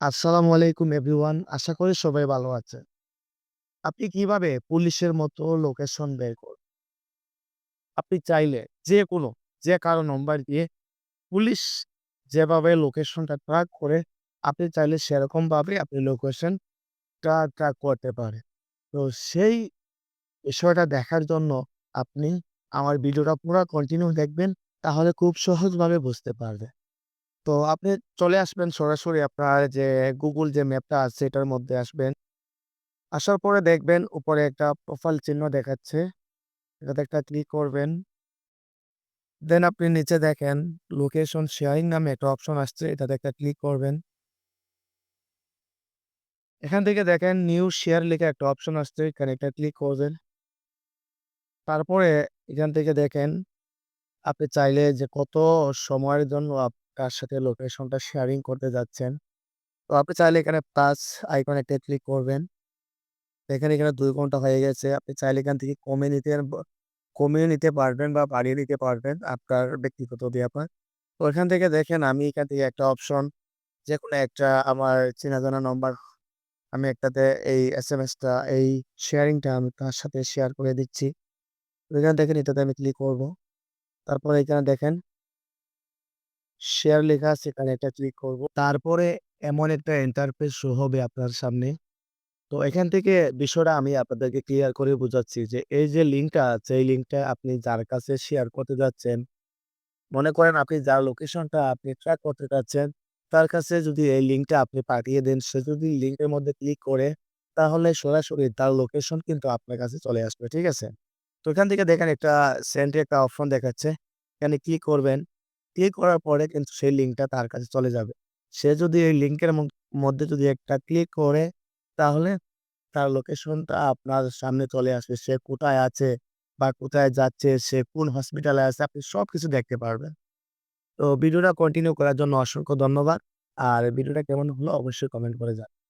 আসসালামু আলাইকুম এভরিওয়ান। আশা করি সবাই ভালো আছেন। আপনি কিভাবে পুলিশের মতো লোকেশন বের করবেন? আপনি চাইলে যেকোনো যে কারো নাম্বার দিয়ে পুলিশ যেভাবে লোকেশনটা ট্র্যাক করে, আপনি চাইলে সেরকমভাবে আপনি লোকেশনটা ট্র্যাক করতে পারেন। তো সেই বিষয়টা দেখার জন্য আপনি আমার ভিডিওটা পুরা কন্টিনিউ দেখবেন, তাহলে খুব সহজভাবে বুঝতে পারবেন। তো আপনি চলে আসবেন সরাসরি আপনার যে Google যে ম্যাপটা আছে এটার মধ্যে আসবেন। আসার পরে দেখবেন উপরে একটা প্রোফাইল চিহ্ন দেখাচ্ছে। এটাতে একটা ক্লিক করবেন। দেন আপনি নিচে দেখেন লোকেশন শেয়ারিং নামে একটা অপশন আসছে। এটাতে একটা ক্লিক করবেন। এখান থেকে দেখেন নিউ শেয়ার লেখা একটা অপশন আসছে। এখানে একটা ক্লিক করবেন। তারপরে এখান থেকে দেখেন আপনি চাইলে যে কত সময়ের জন্য কার সাথে লোকেশনটা শেয়ারিং করতে যাচ্ছেন। তো আপনি চাইলে এখানে প্লাস আইকন একটা ক্লিক করবেন। দেখেন এখানে ২ ঘন্টা হয়ে গেছে। আপনি চাইলে এখান থেকে কমিয়ে নিতে পারবেন বা বাড়িয়ে নিতে পারবেন। আপনার ব্যক্তিগত ব্যাপার। তো এখান থেকে দেখেন আমি এখান থেকে একটা অপশন যেকোনো একটা আমার চেনা জানা নম্বর আমি একটাতে এই এসএমএসটা এই শেয়ারিংটা আমি তার সাথে শেয়ার করে দিচ্ছি। তো এখানে দেখেন এটাতে আমি ক্লিক করব। তারপরে এখানে দেখেন শেয়ার লেখা আছে এখানে একটা ক্লিক করব। তারপরে এমন একটা ইন্টারফেস শো হবে আপনার সামনে। তো এখান থেকে বিষয়টা আমি আপনাদেরকে ক্লিয়ার করে বুঝাচ্ছি যে এই যে লিঙ্কটা আছে এই লিঙ্কটা আপনি যার কাছে শেয়ার করতে যাচ্ছেন, মনে করেন আপনি যার লোকেশনটা আপনি ট্র্যাক করতে চাচ্ছেন, তার কাছে যদি এই লিঙ্কটা আপনি পাঠিয়ে দেন, সে যদি লিঙ্কের মধ্যে ক্লিক করে, তাহলে সরাসরি তার লোকেশন কিন্তু আপনার কাছে চলে আসবে। ঠিক আছে? তো এখান থেকে দেখেন একটা সেন্ড একটা অপশন দেখাচ্ছে। এখানে ক্লিক করবেন। ক্লিক করার পরে কিন্তু সেই লিঙ্কটা তার কাছে চলে যাবে। সে যদি এই লিঙ্কের মধ্যে যদি একটা ক্লিক করে, তাহলে তার লোকেশনটা আপনার সামনে চলে আসবে। সে কোথায় আছে বা কোথায় যাচ্ছে, সে কোন হসপিটালে আছে, আপনি সবকিছু দেখতে পারবেন। তো ভিডিওটা কন্টিনিউ করার জন্য অসংখ্য ধন্যবাদ। আর ভিডিওটা কেমন হলো অবশ্যই কমেন্ট করে জানাবেন।